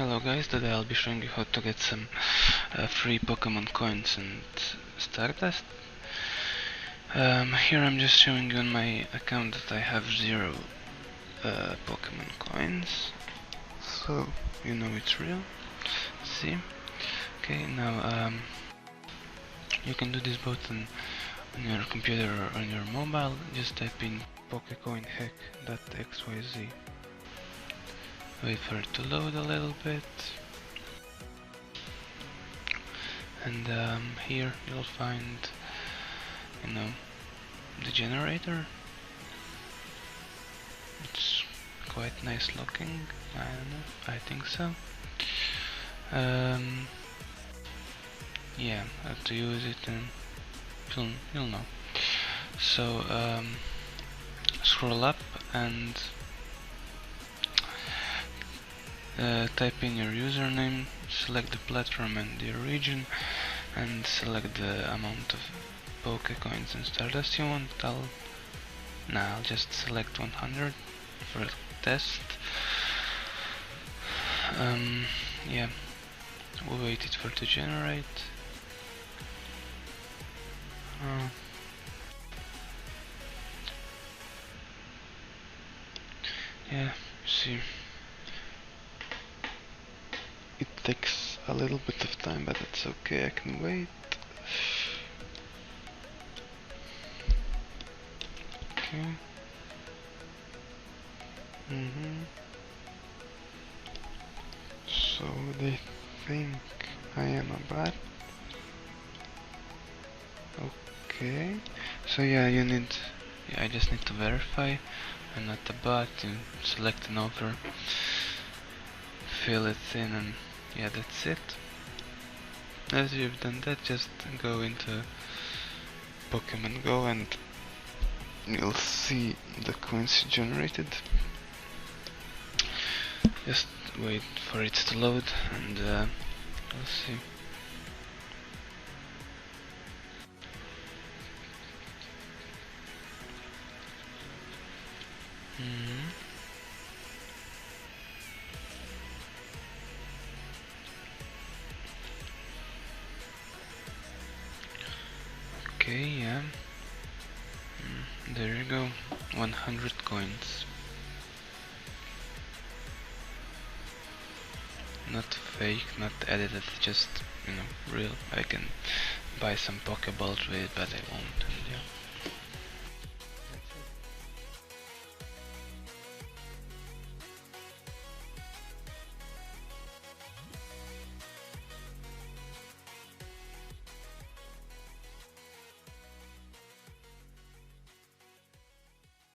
Hello guys, today I'll be showing you how to get some free Pokemon coins and Stardust. Here I'm just showing you on my account that I have 0 Pokemon coins, so you know it's real. See? Okay, now you can do this both on your computer or on your mobile. Just type in pokecoinhack.xyz. Wait for it to load a little bit. And here you'll find, the generator. It's quite nice looking. I don't know, I think so. Yeah, how to use it, and you'll know. So scroll up and type in your username, select the platform and your region, and select the amount of Pokecoins and Stardust you want. I'll just select 100 for a test. Yeah, we'll wait it for it to generate. Yeah, see, it takes a little bit of time, but it's okay, I can wait. Okay. So they think I am a bot. Okay. So yeah, I just need to verify I'm not a bot. You select an offer, fill it in, and yeah, that's it. As you've done that, just go into Pokemon Go and you'll see the coins generated. Just wait for it to load and we'll see. Okay, yeah. There you go, 100 coins. Not fake, not edited, just, real. I can buy some Pokeballs with it, but I won't.